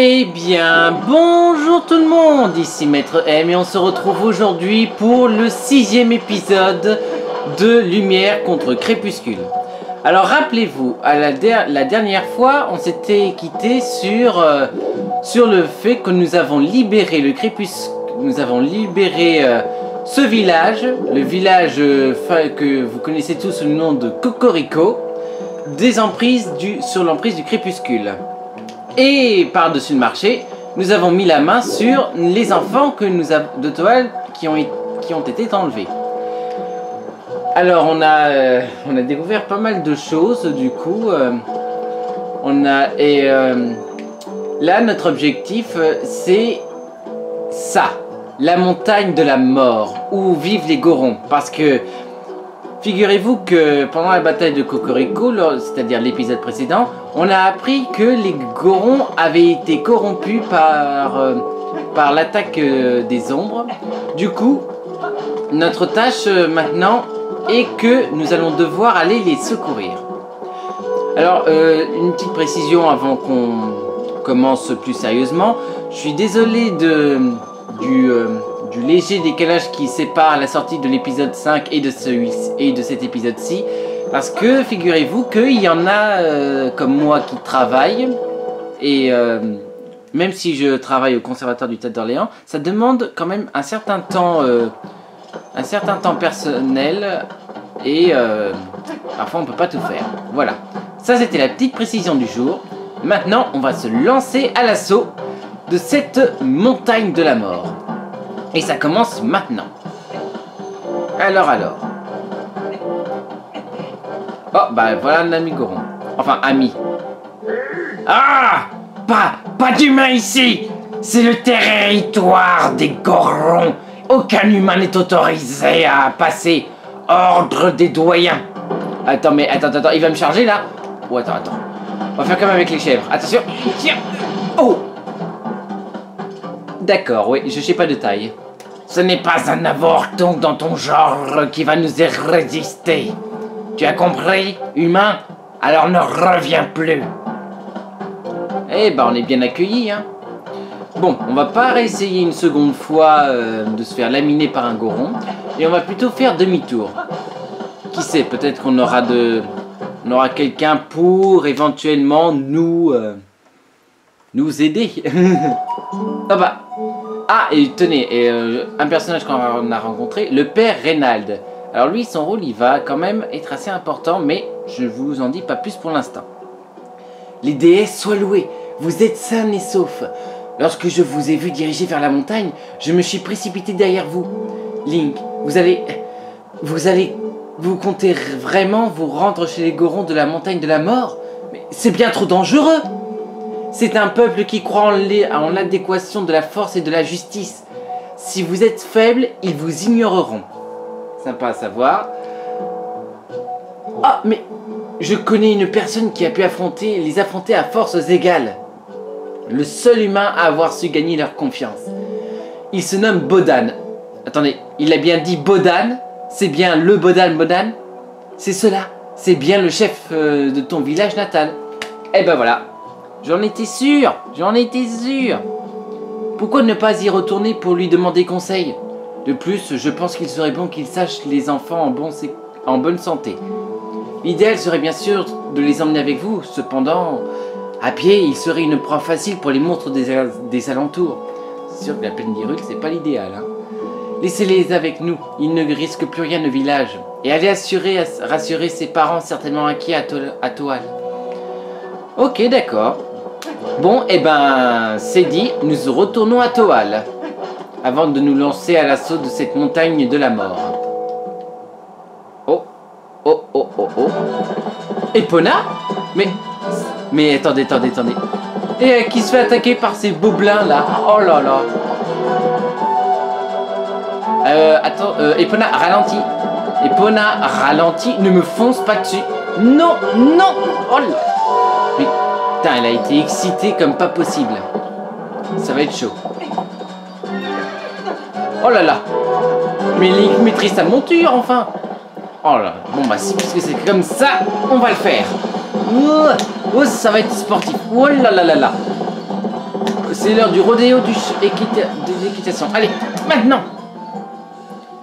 Eh bien, bonjour tout le monde, ici Maître M et on se retrouve aujourd'hui pour le 6e épisode de Lumière contre Crépuscule. Alors rappelez-vous, à la dernière fois, on s'était quitté sur le fait que nous avons libéré le Crépuscule, nous avons libéré ce village, le village que vous connaissez tous sous le nom de Cocorico, sur l'emprise du Crépuscule. Et par-dessus le marché, nous avons mis la main sur les enfants de Toile qui ont été enlevés. Alors on a découvert pas mal de choses du coup. Là notre objectif c'est ça, la montagne de la mort où vivent les Gorons. Parce que figurez-vous que pendant la bataille de Cocorico, c'est-à-dire l'épisode précédent, on a appris que les Gorons avaient été corrompus par l'attaque des ombres. Du coup, notre tâche maintenant est que nous allons devoir aller les secourir. Alors, une petite précision avant qu'on commence plus sérieusement. Je suis désolé du léger décalage qui sépare la sortie de l'épisode 5 et de cet épisode-ci. Parce que figurez-vous qu'il y en a comme moi qui travaillent. Et même si je travaille au conservatoire du Théâtre d'Orléans, ça demande quand même un certain temps personnel. Et parfois on ne peut pas tout faire. Voilà. Ça c'était la petite précision du jour. Maintenant on va se lancer à l'assaut de cette montagne de la mort. Et ça commence maintenant. Alors. Oh, bah voilà un ami Goron. Enfin, ami. Ah! Pas d'humain ici! C'est le territoire des Gorons. Aucun humain n'est autorisé à passer. Ordre des doyens. Attends, il va me charger là? Oh, attends. On va faire comme avec les chèvres. Attention. Tiens. Oh! D'accord, oui, je sais pas de taille. Ce n'est pas un avorton dans ton genre qui va nous résister. Tu as compris, humain? Alors ne reviens plus. Eh ben, on est bien accueillis, hein. Bon, on va pas réessayer une seconde fois de se faire laminer par un Goron. Et on va plutôt faire demi-tour. Qui sait, peut-être qu'on aura quelqu'un pour éventuellement nous aider. Ah bah. Ah, et tenez, un personnage qu'on a rencontré, le père Reynald. Alors lui, son rôle, il va quand même être assez important, mais je ne vous en dis pas plus pour l'instant. Les déesses soient louées, vous êtes sains et saufs. Lorsque je vous ai vu diriger vers la montagne, je me suis précipité derrière vous. Link, vous comptez vraiment vous rendre chez les Gorons de la montagne de la mort? Mais c'est bien trop dangereux. C'est un peuple qui croit en l'adéquation de la force et de la justice. Si vous êtes faible, ils vous ignoreront. Sympa à savoir. Ah, mais je connais une personne qui a pu les affronter à forces égales. Le seul humain à avoir su gagner leur confiance. Il se nomme Bodan. Attendez, il a bien dit Bodan? C'est bien le Bodan? C'est cela. C'est bien le chef de ton village natal. Eh ben voilà. J'en étais sûr. Pourquoi ne pas y retourner pour lui demander conseil? De plus, je pense qu'il serait bon qu'il sache les enfants en bonne santé. L'idéal serait bien sûr de les emmener avec vous. Cependant, à pied, il serait une proie facile pour les monstres des alentours. C'est sûr que la plaine d'Hyrule, c'est pas l'idéal, hein. Laissez-les avec nous. Ils ne risquent plus rien au village. Et allez rassurer ses parents certainement inquiets à Toile. Ok, d'accord. Bon, et ben, c'est dit, nous retournons à Toile, avant de nous lancer à l'assaut de cette montagne de la mort. Oh. Epona? Mais attendez. Et qui se fait attaquer par ces gobelins là? Oh là là. Attends, Epona, ralentis, ne me fonce pas dessus. Non. Oh là. Mais, putain, elle a été excitée comme pas possible. Ça va être chaud. Oh là là. Mais Link maîtrise sa monture, enfin. Oh là. Bon bah si, puisque c'est comme ça, on va le faire. Oh, ça va être sportif. Oh là là là là. C'est l'heure du rodéo de l'équitation. Allez, maintenant.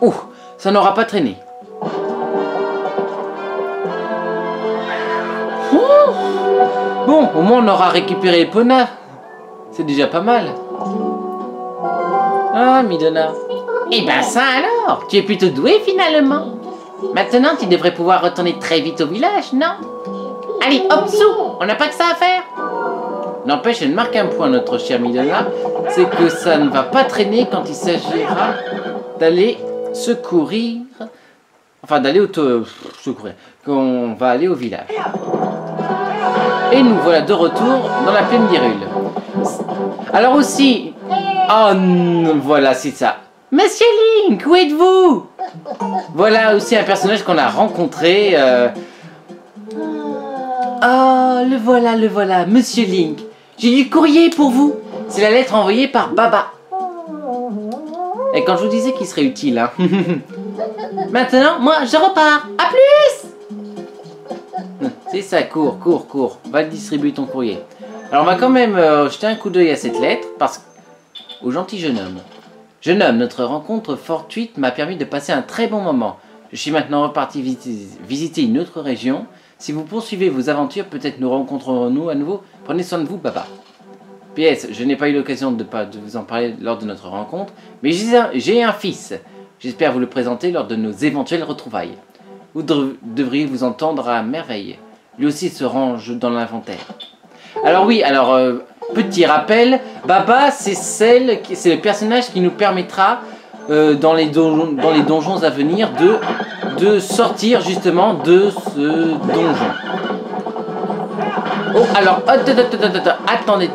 Ouh, ça n'aura pas traîné. Bon, au moins on aura récupéré Epona. C'est déjà pas mal. Ah, Midona. Eh ben ça alors, tu es plutôt doué finalement. Maintenant, tu devrais pouvoir retourner très vite au village, non? Allez, hop, sous, on n'a pas que ça à faire. N'empêche, elle marque un point, notre chère Midona, c'est que ça ne va pas traîner quand il s'agira d'aller secourir... Enfin, d'aller secourir, qu'on va aller au village. Et nous voilà de retour dans la plaine d'Hyrule. Alors aussi... Oh, voilà, c'est ça. Monsieur Link, où êtes-vous? Voilà aussi un personnage qu'on a rencontré. Oh, le voilà, Monsieur Link. J'ai du courrier pour vous. C'est la lettre envoyée par Baba. Et quand je vous disais qu'il serait utile, hein. Maintenant, moi, je repars. À plus. C'est ça, cours. Va distribuer ton courrier. Alors, on va quand même jeter un coup d'œil à cette lettre, parce au gentil jeune homme. Jeune homme, notre rencontre fortuite m'a permis de passer un très bon moment. Je suis maintenant reparti visiter une autre région. Si vous poursuivez vos aventures, peut-être nous rencontrerons-nous à nouveau. Prenez soin de vous, papa. PS, je n'ai pas eu l'occasion de vous en parler lors de notre rencontre, mais j'ai un fils. J'espère vous le présenter lors de nos éventuelles retrouvailles. Vous devriez vous entendre à merveille. Lui aussi se range dans l'inventaire. Alors oui, petit rappel, Baba, c'est le personnage qui nous permettra dans les donjons à venir de sortir justement de ce donjon. Oh, alors, attendez.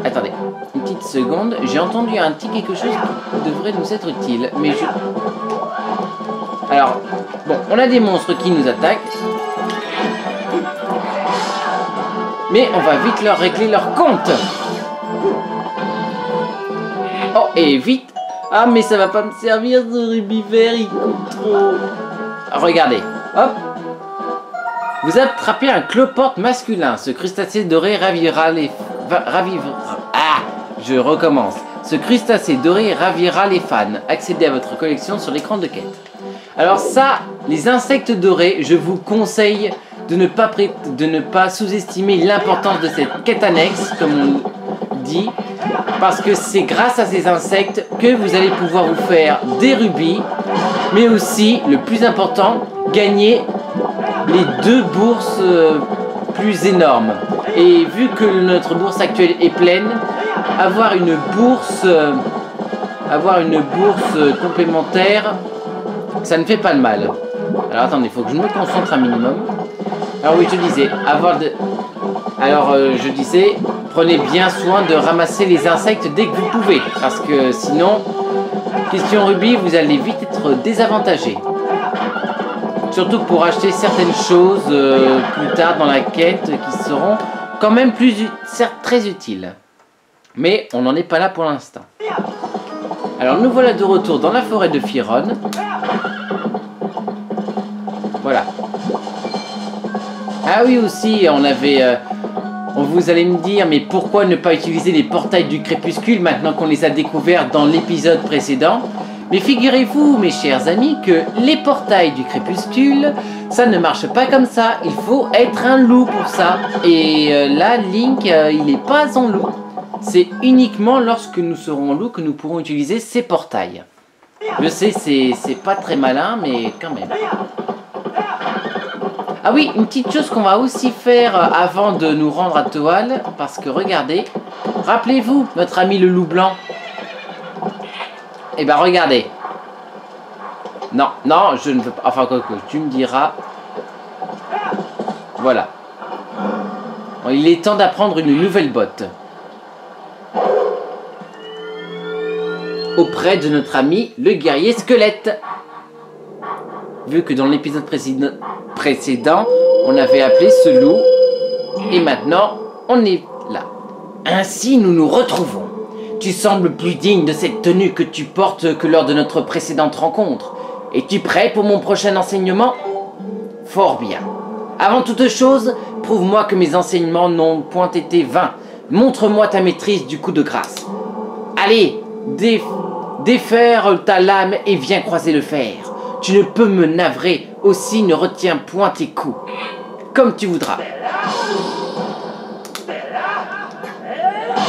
Attendez, une petite seconde, j'ai entendu un petit quelque chose qui devrait nous être utile, mais Alors, bon, on a des monstres qui nous attaquent. Mais on va vite leur régler leur compte. Oh, et vite. Ah, mais ça va pas me servir ce rubis vert, il coûte trop. Regardez, hop. Vous attrapez un cloporte masculin. Ce crustacé doré ravira les... je recommence. Ce crustacé doré ravira les fans. Accédez à votre collection sur l'écran de quête. Alors ça, les insectes dorés, je vous conseille de ne pas sous-estimer l'importance de cette quête annexe, comme on dit, parce que c'est grâce à ces insectes que vous allez pouvoir vous faire des rubis, mais aussi, le plus important, gagner les 2 bourses plus énormes. Et vu que notre bourse actuelle est pleine, avoir une bourse complémentaire, ça ne fait pas de mal. Alors attendez, il faut que je me concentre un minimum. Alors oui, je disais, je disais, prenez bien soin de ramasser les insectes dès que vous pouvez, parce que sinon, question rubis, vous allez vite être désavantagé. Surtout pour acheter certaines choses plus tard dans la quête qui seront quand même certes très utiles. Mais on n'en est pas là pour l'instant. Alors nous voilà de retour dans la forêt de Firon. Voilà. Ah oui aussi, vous allez me dire, mais pourquoi ne pas utiliser les portails du crépuscule maintenant qu'on les a découverts dans l'épisode précédent? Mais figurez-vous, mes chers amis, que les portails du crépuscule, ça ne marche pas comme ça. Il faut être un loup pour ça. Et là, Link, il n'est pas en loup. C'est uniquement lorsque nous serons en loup que nous pourrons utiliser ces portails. Je sais, c'est pas très malin, mais quand même. Ah oui, une petite chose qu'on va aussi faire avant de nous rendre à Toal, parce que regardez, rappelez-vous, notre ami le loup blanc. Eh ben regardez. Non, je ne veux pas. Enfin, quoi que tu me diras. Voilà. Bon, il est temps d'apprendre une nouvelle botte. Auprès de notre ami, le guerrier squelette. Vu que dans l'épisode précédent, on avait appelé ce loup. Et maintenant, on est là. Ainsi, nous nous retrouvons. Tu sembles plus digne de cette tenue que tu portes que lors de notre précédente rencontre. Es-tu prêt pour mon prochain enseignement? Fort bien. Avant toute chose, prouve-moi que mes enseignements n'ont point été vains. Montre-moi ta maîtrise du coup de grâce. Allez, défaire ta lame et viens croiser le fer. Tu ne peux me navrer, aussi ne retiens point tes coups. Comme tu voudras.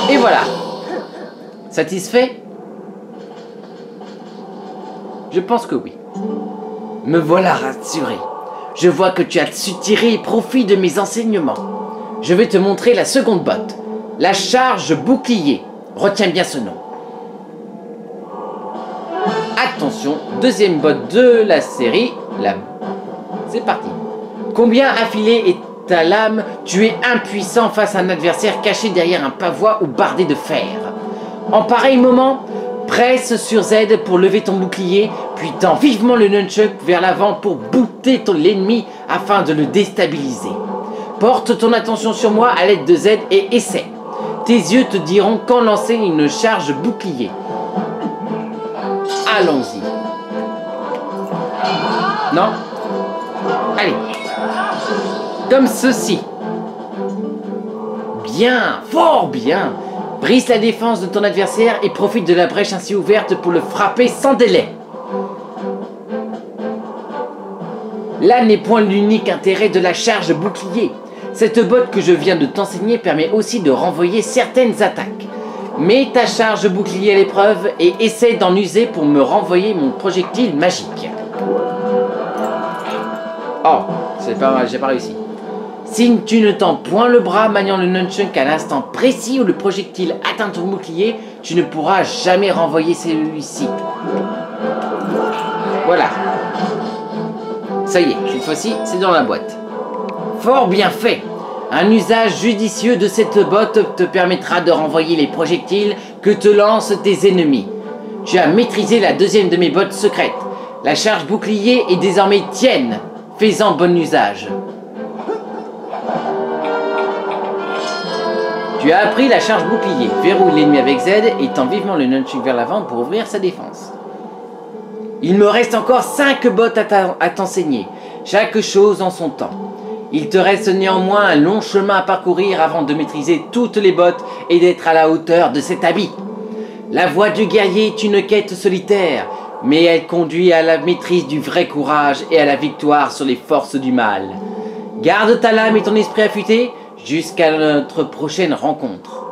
Et voilà. Satisfait? Je pense que oui. Me voilà rassuré. Je vois que tu as su tirer profit de mes enseignements. Je vais te montrer la seconde botte. La charge bouclier. Retiens bien ce nom. Attention, deuxième botte de la série. C'est parti. Combien affilée est ta lame? Tu es impuissant face à un adversaire caché derrière un pavois ou bardé de fer. En pareil moment, presse sur Z pour lever ton bouclier, puis tends vivement le nunchuk vers l'avant pour bouter l'ennemi afin de le déstabiliser. Porte ton attention sur moi à l'aide de Z et essaie. Tes yeux te diront quand lancer une charge bouclier. Allons-y. Non? Allez. Comme ceci. Bien, fort bien. Brise la défense de ton adversaire et profite de la brèche ainsi ouverte pour le frapper sans délai. Là n'est point l'unique intérêt de la charge bouclier. Cette botte que je viens de t'enseigner permet aussi de renvoyer certaines attaques. Mets ta charge bouclier à l'épreuve et essaie d'en user pour me renvoyer mon projectile magique. Oh, c'est pas mal, j'ai pas réussi. Si tu ne tends point le bras maniant le nunchuk à l'instant précis où le projectile atteint ton bouclier, tu ne pourras jamais renvoyer celui-ci. Voilà. Ça y est, cette fois-ci, c'est dans la boîte. Fort bien fait. Un usage judicieux de cette botte te permettra de renvoyer les projectiles que te lancent tes ennemis. Tu as maîtrisé la deuxième de mes bottes secrètes. La charge bouclier est désormais tienne. Fais-en bon usage. Tu as appris la charge bouclier. Verrouille l'ennemi avec Z et tends vivement le nunchuk vers l'avant pour ouvrir sa défense. Il me reste encore 5 bottes à t'enseigner. Chaque chose en son temps. Il te reste néanmoins un long chemin à parcourir avant de maîtriser toutes les bottes et d'être à la hauteur de cet habit. La voie du guerrier est une quête solitaire, mais elle conduit à la maîtrise du vrai courage et à la victoire sur les forces du mal. Garde ta lame et ton esprit affûté jusqu'à notre prochaine rencontre.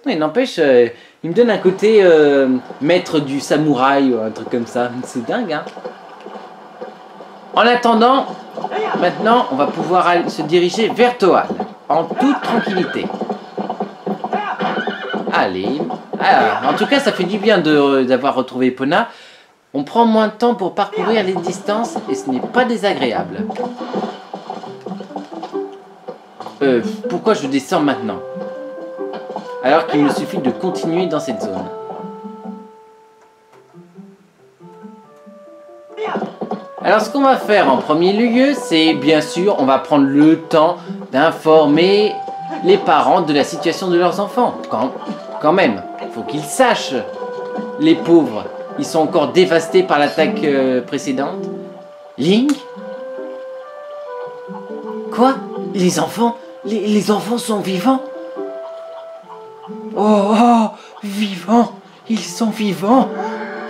Il n'empêche, il me donne un côté maître du samouraï ou un truc comme ça. C'est dingue, hein. En attendant, maintenant, on va pouvoir se diriger vers Toad, en toute tranquillité. Allez. Ah, en tout cas, ça fait du bien d'avoir retrouvé Epona. On prend moins de temps pour parcourir les distances et ce n'est pas désagréable. Pourquoi je descends maintenant? Alors qu'il me suffit de continuer dans cette zone. Alors ce qu'on va faire en premier lieu, c'est bien sûr, on va prendre le temps d'informer les parents de la situation de leurs enfants. Quand même, il faut qu'ils sachent. Les pauvres, ils sont encore dévastés par l'attaque précédente. Link? Quoi? Les enfants? Les enfants sont vivants? Oh, vivants! Ils sont vivants!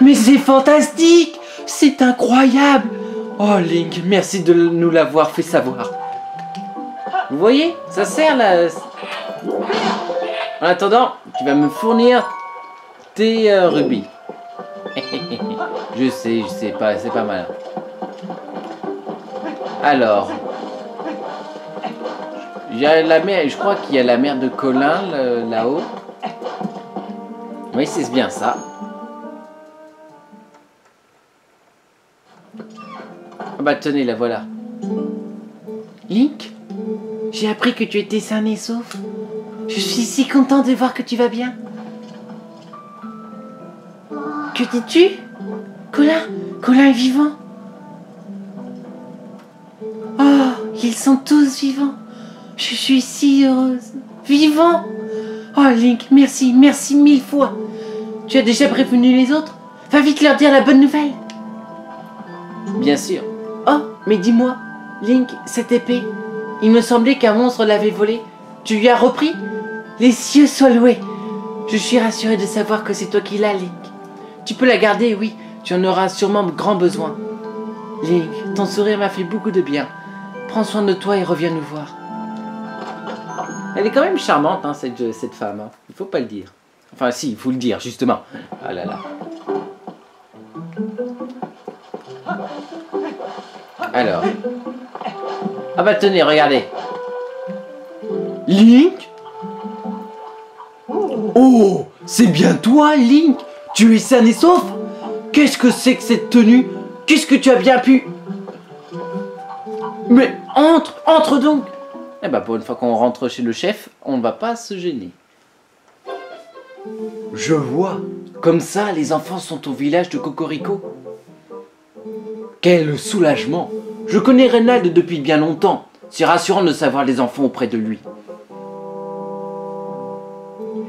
Mais c'est fantastique! C'est incroyable! Oh Link, merci de nous l'avoir fait savoir. Vous voyez? Ça sert là. En attendant, tu vas me fournir tes rubis. je sais, c'est pas mal. Alors, il y a la mer, je crois qu'il y a la mer de Colin là-haut. Oui, c'est bien ça. Ah bah tenez, la voilà. Link, j'ai appris que tu étais sain et sauf. Je suis si content de voir que tu vas bien. Que dis-tu? Colin est vivant. Oh, ils sont tous vivants. Je suis si heureuse. Vivants. Oh Link, merci 1000 fois. Tu as déjà prévenu les autres? Va vite leur dire la bonne nouvelle. Bien sûr. Oh, mais dis-moi, Link, cette épée, il me semblait qu'un monstre l'avait volée. Tu lui as repris? Les cieux soient loués. Je suis rassuré de savoir que c'est toi qui l'as, Link. Tu peux la garder, oui. Tu en auras sûrement grand besoin. Link, ton sourire m'a fait beaucoup de bien. Prends soin de toi et reviens nous voir. Elle est quand même charmante, hein, cette femme. Hein. Il faut pas le dire. Enfin, si, il faut le dire, justement. Ah là là. Alors. Ah bah tenez, regardez. Link? Oh, c'est bien toi, Link? Tu es sain et sauf? Qu'est-ce que c'est que cette tenue? Qu'est-ce que tu as bien pu... Mais entre donc. Eh ben pour une fois qu'on rentre chez le chef, on ne va pas se gêner. Je vois. Comme ça, les enfants sont au village de Cocorico. Quel soulagement. Je connais Reynald depuis bien longtemps. C'est rassurant de savoir les enfants auprès de lui.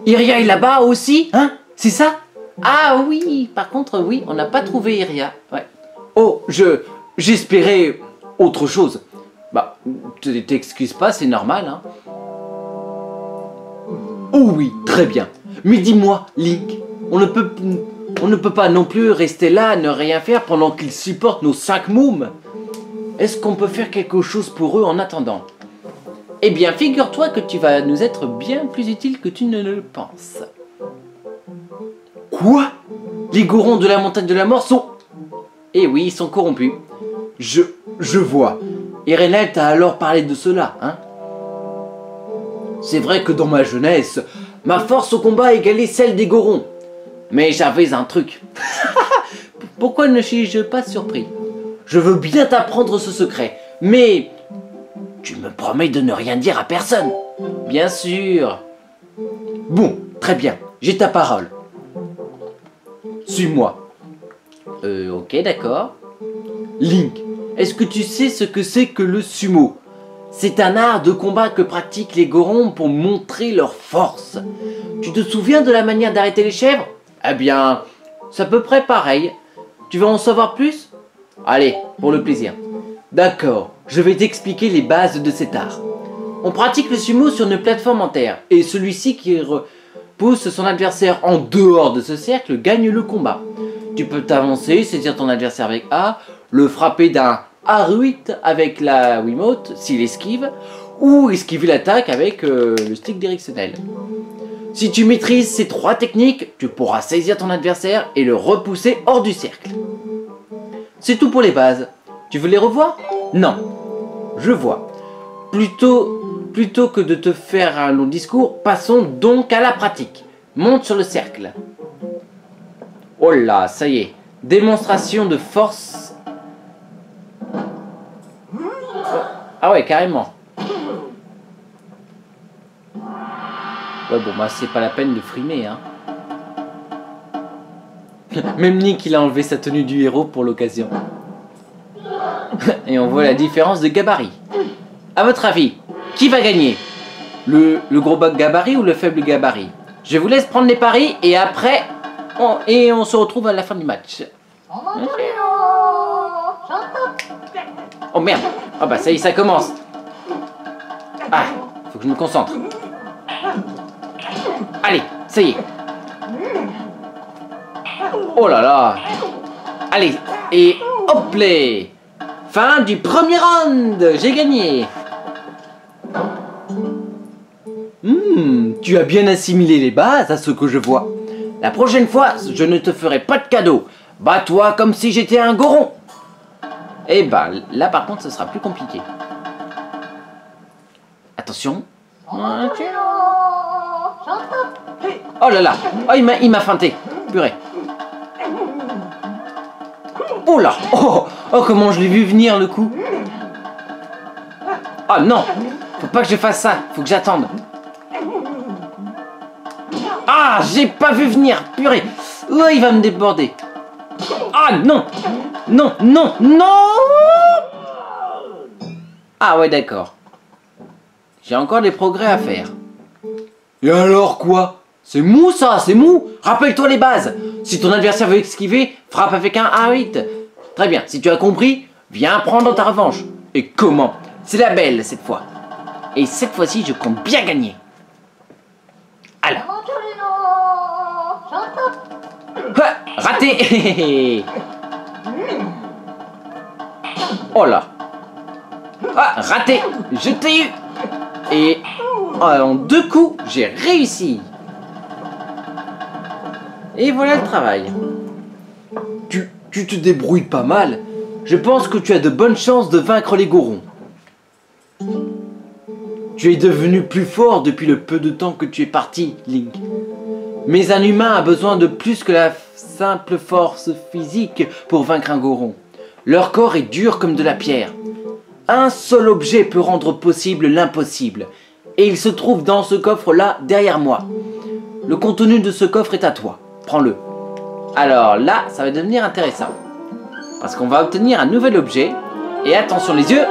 Iria est là-bas aussi, hein? C'est ça? Ah oui, par contre, oui, on n'a pas trouvé Iria. Ouais. Oh, j'espérais autre chose. Bah, t'excuses pas, c'est normal, hein. Oh oui, très bien. Mais dis-moi, Link, on ne peut pas non plus rester là à ne rien faire pendant qu'ils supportent nos 5 mômes. Est-ce qu'on peut faire quelque chose pour eux en attendant? Eh bien, figure-toi que tu vas nous être bien plus utile que tu ne le penses. Quoi? Les Gorons de la montagne de la mort sont... Eh oui, ils sont corrompus. Je vois. Et Reynald t'a alors parlé de cela, hein? C'est vrai que dans ma jeunesse, ma force au combat égalait celle des Gorons. Mais j'avais un truc. Pourquoi ne suis-je pas surpris? Je veux bien t'apprendre ce secret, mais... Tu me promets de ne rien dire à personne? Bien sûr. Bon, très bien, j'ai ta parole. Suis-moi. Ok, d'accord. Link, est-ce que tu sais ce que c'est que le sumo? C'est un art de combat que pratiquent les Gorons pour montrer leur force. Tu te souviens de la manière d'arrêter les chèvres? Eh bien, c'est à peu près pareil. Tu veux en savoir plus? Allez, pour le plaisir. D'accord, je vais t'expliquer les bases de cet art. On pratique le sumo sur une plateforme en terre, et celui-ci qui repousse son adversaire en dehors de ce cercle gagne le combat. Tu peux t'avancer, saisir ton adversaire avec A, le frapper d'un A8 avec la Wiimote s'il esquive, ou esquiver l'attaque avec le stick directionnel. Si tu maîtrises ces 3 techniques, tu pourras saisir ton adversaire et le repousser hors du cercle. C'est tout pour les bases. Tu veux les revoir? Non. Je vois. Plutôt que de te faire un long discours, passons donc à la pratique. Monte sur le cercle. Oh là, ça y est. Démonstration de force. Ah ouais, carrément. Ouais, bon, bah c'est pas la peine de frimer, hein. Même Nick, il a enlevé sa tenue du héros pour l'occasion. Et on voit la différence de gabarit. A votre avis, qui va gagner? Le gros gabarit ou le faible gabarit? Je vous laisse prendre les paris et après, on se retrouve à la fin du match. Oh merde. Ah bah ça y est, ça commence. Ah, faut que je me concentre. Allez, ça y est. Oh là là. Allez, et hop là. Fin du premier round. J'ai gagné. Tu as bien assimilé les bases à ce que je vois. La prochaine fois, je ne te ferai pas de cadeau. Bats-toi comme si j'étais un goron. Eh ben, là par contre, ce sera plus compliqué. Attention. Oh là là. Oh, il m'a feinté. Purée. Oh là. Oh, comment je l'ai vu venir le coup. Oh non. Faut pas que je fasse ça. Faut que j'attende. Ah, j'ai pas vu venir. Purée. Oh, il va me déborder. Ah non. Non, non, non. Ah ouais, d'accord. J'ai encore des progrès à faire. Et alors quoi? C'est mou ça, c'est mou. Rappelle-toi les bases. Si ton adversaire veut esquiver, frappe avec un A8. Très bien, si tu as compris, viens prendre ta revanche. Et comment? C'est la belle cette fois. Et cette fois-ci, je compte bien gagner. Alors. Ah, raté. Oh là. Ah, raté. Je t'ai eu. Et en 2 coups, j'ai réussi. Et voilà le travail. Tu te débrouilles pas mal. Je pense que tu as de bonnes chances de vaincre les Gorons. Tu es devenu plus fort depuis le peu de temps que tu es parti, Link. Mais un humain a besoin de plus que la simple force physique pour vaincre un Goron. Leur corps est dur comme de la pierre. Un seul objet peut rendre possible l'impossible. Et il se trouve dans ce coffre-là, derrière moi. Le contenu de ce coffre est à toi. Prends-le. Alors là, ça va devenir intéressant. Parce qu'on va obtenir un nouvel objet. Et attention les yeux.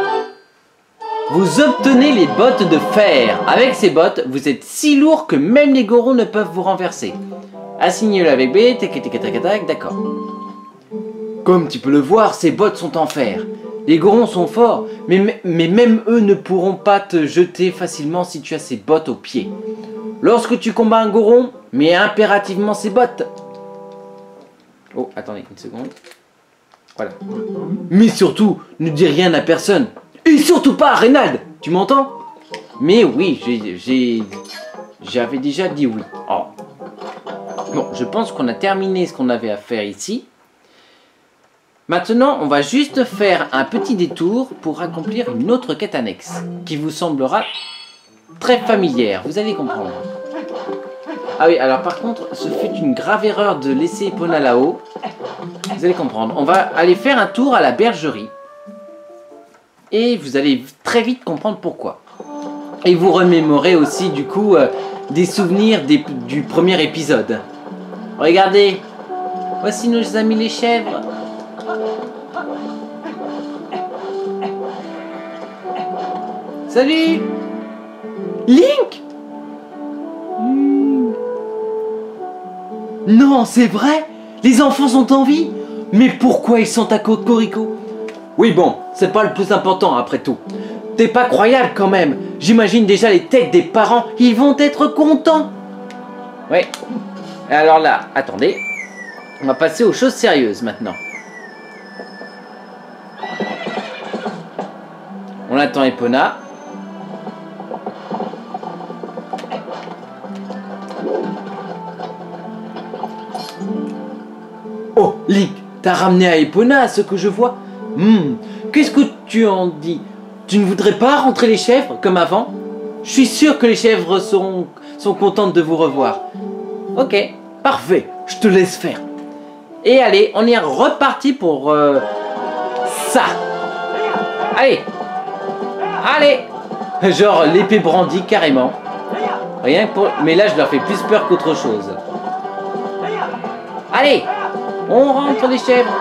Vous obtenez les bottes de fer. Avec ces bottes, vous êtes si lourd que même les Gorons ne peuvent vous renverser. Assignez-le avec B. D'accord. Comme tu peux le voir, ces bottes sont en fer. Les Gorons sont forts, mais même eux ne pourront pas te jeter facilement si tu as ces bottes aux pieds. Lorsque tu combats un Goron, mets impérativement ces bottes. Oh, attendez une seconde. Voilà. Mais surtout, ne dis rien à personne. Et surtout pas à Reynald. Tu m'entends? Mais oui, j'avais déjà dit oui. Oh. Bon, je pense qu'on a terminé ce qu'on avait à faire ici. Maintenant, on va juste faire un petit détour pour accomplir une autre quête annexe qui vous semblera très familière. Vous allez comprendre. Ah oui, alors par contre, ce fut une grave erreur de laisser Epona là-haut. Vous allez comprendre. On va aller faire un tour à la bergerie. Et vous allez très vite comprendre pourquoi. Et vous remémorez aussi du coup des souvenirs du premier épisode. Regardez. Voici nos amis les chèvres. Salut Link. Non, c'est vrai? Les enfants sont en vie? Mais pourquoi ils sont à Cocorico? Oui bon, c'est pas le plus important après tout. T'es pas croyable quand même. J'imagine déjà les têtes des parents, ils vont être contents. Oui. Alors là, attendez. On va passer aux choses sérieuses maintenant. On attend Epona. Oh, Link, t'as ramené à Epona à ce que je vois. Qu'est-ce que tu en dis? Tu ne voudrais pas rentrer les chèvres comme avant? Je suis sûr que les chèvres sont contentes de vous revoir. Ok, parfait, je te laisse faire. Et allez, on est reparti pour ça. Allez. Allez. Genre l'épée brandie carrément. Rien que pour... Mais là je leur fais plus peur qu'autre chose. Allez. On rentre les chèvres.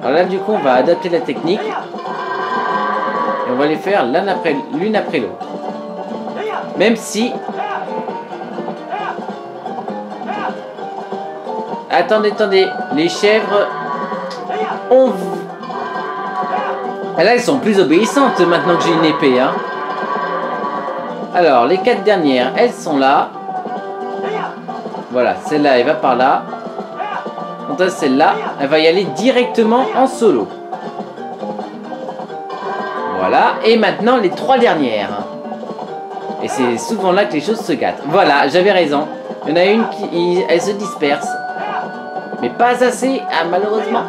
Alors là du coup on va adapter la technique. Et on va les faire l'une après l'autre. Même si... Attendez. Les chèvres... Et là elles sont plus obéissantes maintenant que j'ai une épée. Hein. Alors les 4 dernières, elles sont là. Voilà, celle-là elle va par là. Quant à celle-là, elle va y aller directement en solo. Voilà, et maintenant les 3 dernières. Et c'est souvent là que les choses se gâtent. Voilà, j'avais raison. Il y en a une qui elle se disperse. Mais pas assez, ah, malheureusement.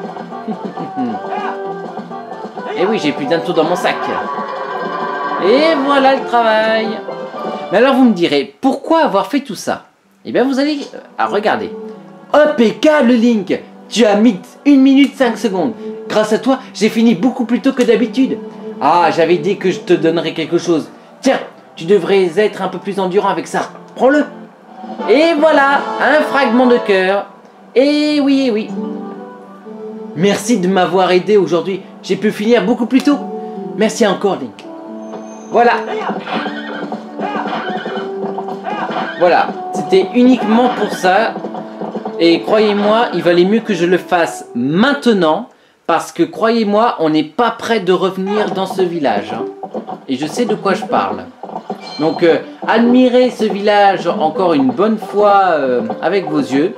Et oui, j'ai plus d'un tour dans mon sac. Et voilà le travail. Mais alors vous me direz, pourquoi avoir fait tout ça? Eh bien vous allez... regardez. Impeccable Link. Tu as mis 1 minute 5 secondes. Grâce à toi, j'ai fini beaucoup plus tôt que d'habitude. Ah, j'avais dit que je te donnerais quelque chose. Tiens, tu devrais être un peu plus endurant avec ça. Prends-le. Et voilà, un fragment de cœur. Et oui. Merci de m'avoir aidé aujourd'hui. J'ai pu finir beaucoup plus tôt. Merci encore, Link. Voilà. Voilà. C'était uniquement pour ça. Et croyez-moi, il valait mieux que je le fasse maintenant. Parce que croyez-moi, on n'est pas prêt de revenir dans ce village. Hein. Et je sais de quoi je parle. Donc admirez ce village encore une bonne fois avec vos yeux.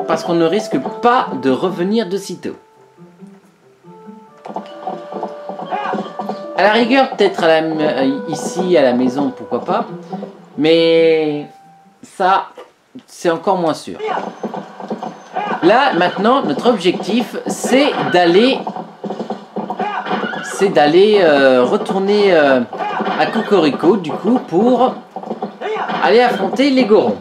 Parce qu'on ne risque pas de revenir de sitôt. À la rigueur, peut-être ici à la maison, pourquoi pas. Mais ça, c'est encore moins sûr. Là, maintenant, notre objectif, c'est d'aller retourner à Cocorico, du coup, pour aller affronter les Gorons.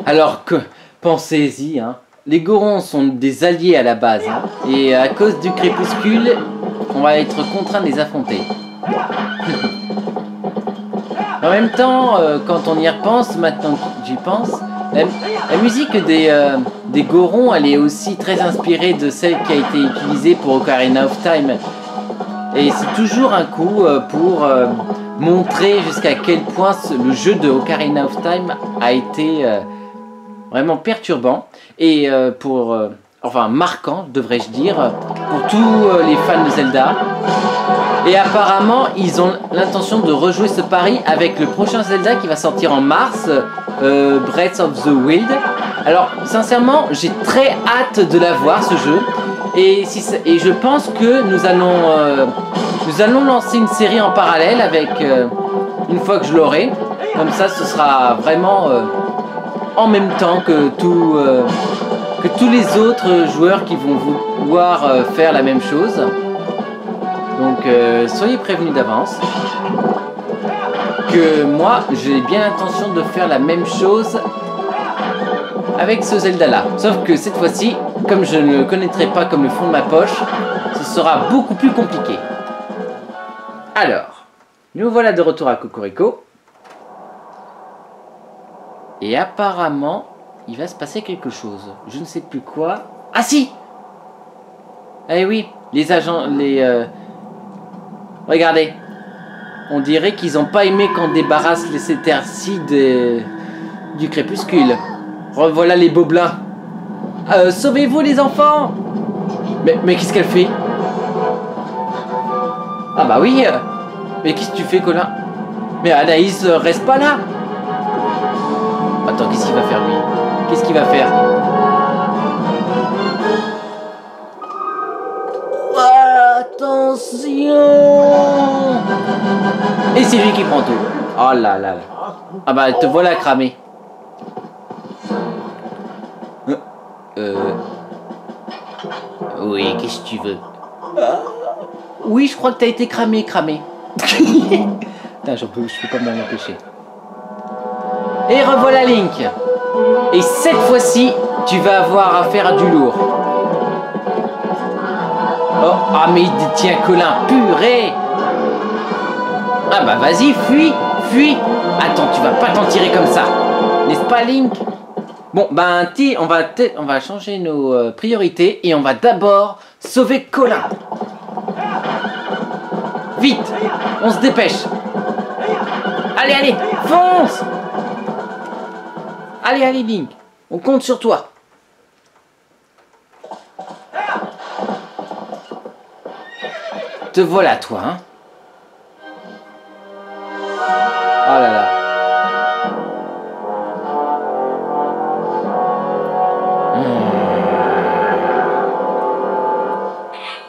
Alors que, pensez-y, hein, les Gorons sont des alliés à la base, hein, et à cause du crépuscule, on va être contraint de les affronter. En même temps, quand on y repense, maintenant que j'y pense, la musique des Gorons, elle est aussi très inspirée de celle qui a été utilisée pour Ocarina of Time. Et c'est toujours un coup pour montrer jusqu'à quel point le jeu de Ocarina of Time a été vraiment perturbant et enfin marquant, devrais-je dire, pour tous les fans de Zelda. Et apparemment, ils ont l'intention de rejouer ce pari avec le prochain Zelda qui va sortir en mars, Breath of the Wild. Alors, sincèrement, j'ai très hâte de la voir, ce jeu. Et je pense que nous allons lancer une série en parallèle avec, une fois que je l'aurai. Comme ça, ce sera vraiment en même temps que tous les autres joueurs qui vont vouloir faire la même chose. Donc soyez prévenus d'avance que moi j'ai bien l'intention de faire la même chose avec ce Zelda là. Sauf que cette fois-ci, comme je ne le connaîtrai pas comme le fond de ma poche, ce sera beaucoup plus compliqué. Alors, nous voilà de retour à Cocorico. Et apparemment, il va se passer quelque chose. Je ne sais plus quoi. Ah si! Eh oui, les agents, regardez, on dirait qu'ils n'ont pas aimé qu'on débarrasse les Céterci du crépuscule. Revoilà les Boblins. Sauvez-vous les enfants! Mais qu'est-ce qu'elle fait? Ah bah oui, mais qu'est-ce que tu fais, Colin? Mais Anaïs, reste pas là! Attends, qu'est-ce qu'il va faire lui? Qu'est-ce qu'il va faire? Attention! Et c'est lui qui prend tout. Oh là là. Ah bah te voilà cramé. Oui, qu'est-ce que tu veux? Oui, je crois que t'as été cramé. Putain, je peux pas m'en empêcher. Et revoilà Link. Et cette fois-ci, tu vas avoir affaire à du lourd. Oh, ah mais il tient Colin, purée. Ah bah vas-y, fuis. Attends, tu vas pas t'en tirer comme ça. N'est-ce pas, Link? Bon, ben, on va changer nos priorités et on va d'abord sauver Colin. Vite, on se dépêche. Allez, fonce. Allez, Link, on compte sur toi. Te voilà, toi, hein. Oh là là.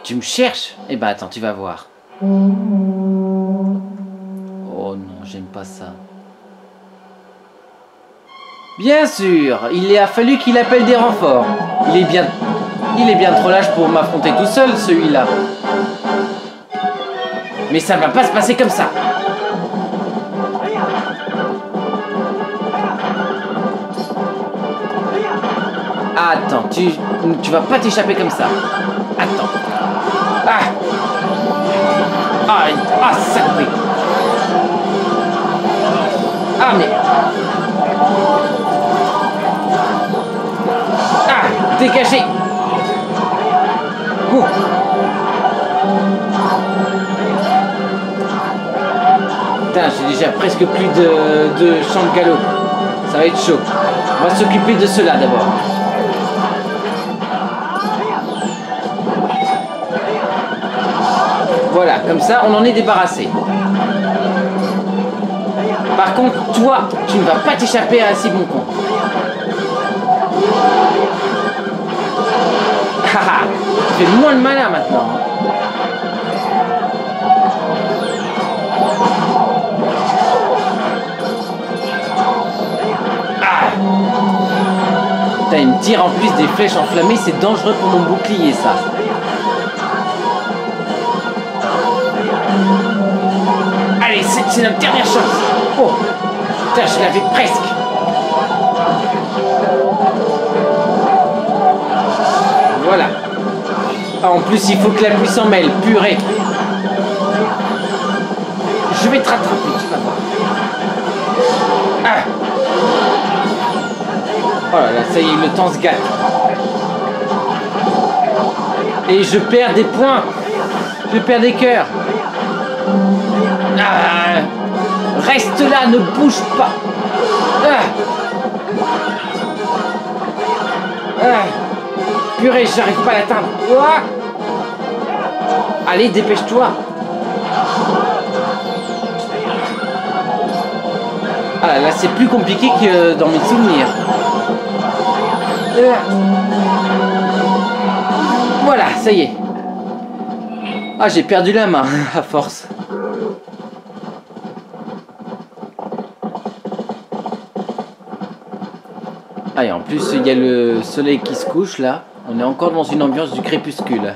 Tu me cherches? Eh ben attends, tu vas voir. Oh non, j'aime pas ça. Bien sûr, il a fallu qu'il appelle des renforts. Il est bien trop lâche pour m'affronter tout seul, celui-là. Mais ça va pas se passer comme ça. Attends, tu vas pas t'échapper comme ça. Attends. Ah, sacré. Ah, mais... Ah, dégagez. Oh. Putain, j'ai déjà presque plus de champ de galop. Ça va être chaud. On va s'occuper de cela d'abord. Voilà, comme ça, on en est débarrassé. Par contre, toi, tu ne vas pas t'échapper à un si bon con. Haha, tu fais moins le malin maintenant. Ah. T'as une tire en plus des flèches enflammées, c'est dangereux pour mon bouclier, ça. Allez, c'est notre dernière chance. Oh, putain, je l'avais presque. Voilà. Ah, en plus, il faut que la pluie s'en mêle. Purée. Je vais te rattraper, tu vas voir. Ah. Oh là là, ça y est, le temps se gâte. Et je perds des points. Je perds des cœurs. Ah. Reste là, ne bouge pas. Ah. Ah. Purée, j'arrive pas à l'atteindre. Ah. Allez, dépêche-toi. Ah là, c'est plus compliqué que dans mes souvenirs. Voilà, ça y est. Ah, j'ai perdu la main, à force. Ah, et en plus, il y a le soleil qui se couche, là. On est encore dans une ambiance du crépuscule.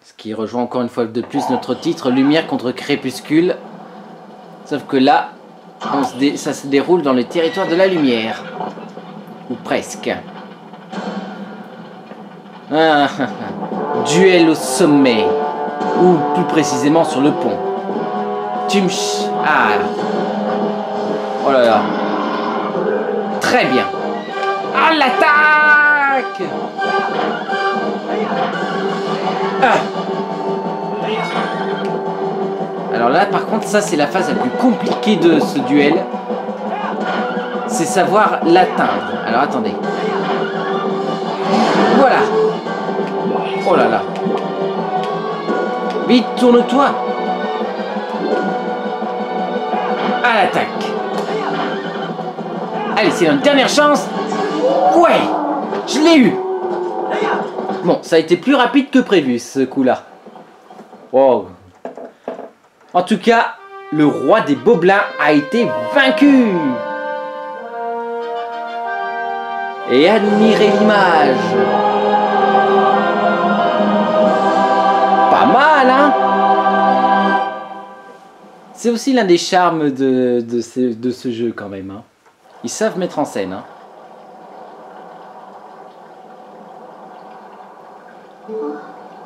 Ce qui rejoint encore une fois de plus notre titre, Lumière contre crépuscule. Sauf que là, ça se déroule dans le territoire de la lumière. Ou presque. Ah, duel au sommet. Ou plus précisément sur le pont. Ah. Oh là là. Très bien. Ah, l'attaque! Ah. Alors là, par contre, ça c'est la phase la plus compliquée de ce duel. C'est savoir l'atteindre. Alors attendez. Voilà. Oh là là. Vite, tourne-toi. À l'attaque. Allez, c'est notre dernière chance. Ouais, je l'ai eu. Bon, ça a été plus rapide que prévu, ce coup-là. Wow. En tout cas, le roi des Boblins a été vaincu. Et admirez l'image. Pas mal, hein? C'est aussi l'un des charmes de ce jeu, quand même. Hein. Ils savent mettre en scène. Hein.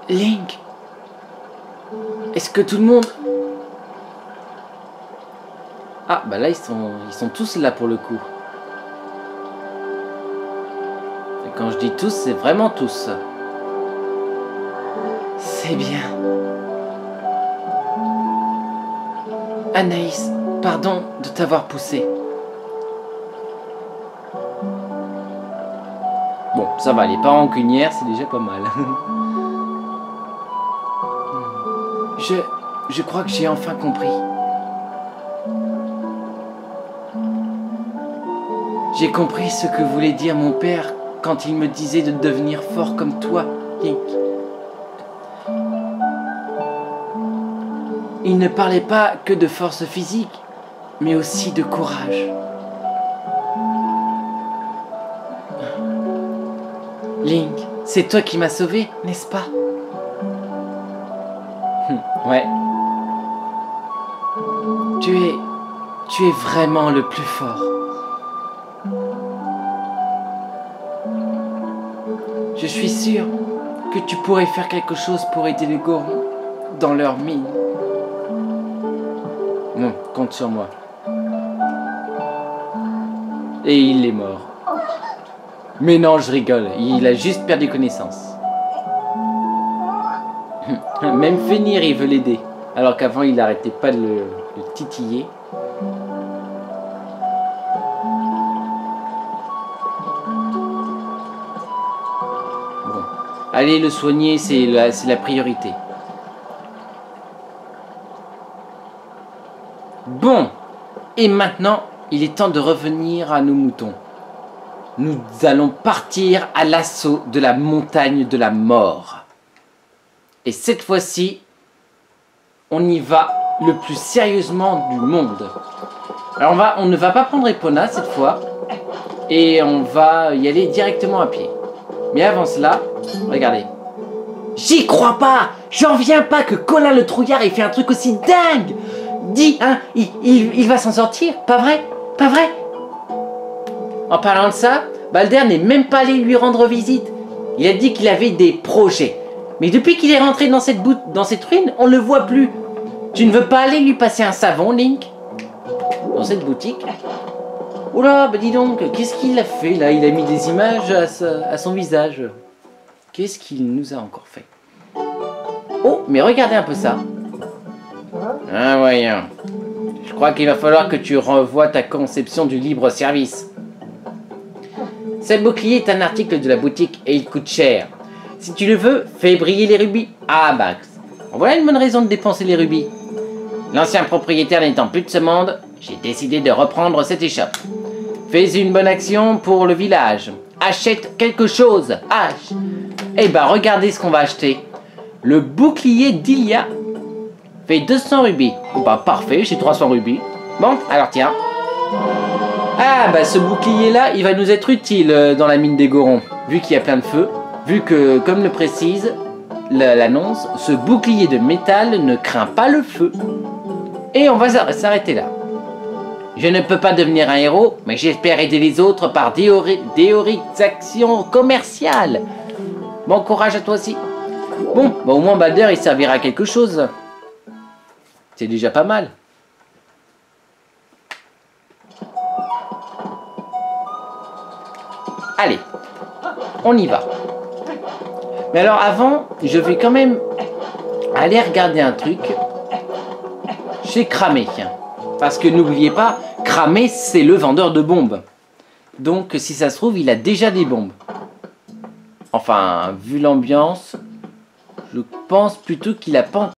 Link, est-ce que tout le monde... Ah, bah là, ils sont tous là pour le coup. Et quand je dis tous, c'est vraiment tous. C'est bien. Anaïs, pardon de t'avoir poussé. Bon, ça va, les parents rancunières, c'est déjà pas mal. Je crois que j'ai enfin compris. J'ai compris ce que voulait dire mon père quand il me disait de devenir fort comme toi, Link. Il ne parlait pas que de force physique, mais aussi de courage. Link, c'est toi qui m'as sauvé, n'est-ce pas? Ouais. Tu es vraiment le plus fort. Je suis sûr que tu pourrais faire quelque chose pour aider les Gorons dans leur mine. Bon, compte sur moi. Et il est mort. Mais non, je rigole. Il a juste perdu connaissance. Même Fenrir, il veut l'aider. Alors qu'avant, il n'arrêtait pas de le titiller. Bon. Allez le soigner, c'est la priorité. Bon, et maintenant, il est temps de revenir à nos moutons. Nous allons partir à l'assaut de la montagne de la mort. Et cette fois-ci, on y va le plus sérieusement du monde. Alors on ne va pas prendre Epona cette fois, et on va y aller directement à pied. Mais avant cela, regardez. J'y crois pas! J'en viens pas que Colin le trouillard ait fait un truc aussi dingue! Dis, hein, il va s'en sortir, pas vrai? Pas vrai? En parlant de ça, Balder n'est même pas allé lui rendre visite. Il a dit qu'il avait des projets. Mais depuis qu'il est rentré dans cette ruine, on le voit plus. Tu ne veux pas aller lui passer un savon, Link? Dans cette boutique? Oula, bah dis donc, qu'est-ce qu'il a fait là? Il a mis des images à son visage. Qu'est-ce qu'il nous a encore fait? Oh, mais regardez un peu ça. Ah voyons. Je crois qu'il va falloir que tu revoies ta conception du libre service. Ce bouclier est un article de la boutique et il coûte cher. Si tu le veux, fais briller les rubis. Ah bah, voilà une bonne raison de dépenser les rubis. L'ancien propriétaire n'étant plus de ce monde, j'ai décidé de reprendre cette échoppe. Fais une bonne action pour le village. Achète quelque chose. Eh ben, regardez ce qu'on va acheter. Le bouclier d'Ilia fait 200 rubis. Bah, parfait, j'ai 300 rubis. Bon, alors tiens. Ah, bah, ce bouclier-là, il va nous être utile dans la mine des Gorons. Vu qu'il y a plein de feu. Vu que, comme le précise l'annonce, ce bouclier de métal ne craint pas le feu. Et on va s'arrêter là. Je ne peux pas devenir un héros, mais j'espère aider les autres par déorisation commerciale. Bon courage à toi aussi. Bon, bah au moins Balder il servira à quelque chose. C'est déjà pas mal. Allez, on y va. Mais alors avant, je vais quand même aller regarder un truc chez Kramé. Parce que n'oubliez pas, Kramé c'est le vendeur de bombes. Donc si ça se trouve, il a déjà des bombes. Enfin, vu l'ambiance, je pense plutôt qu'il a pas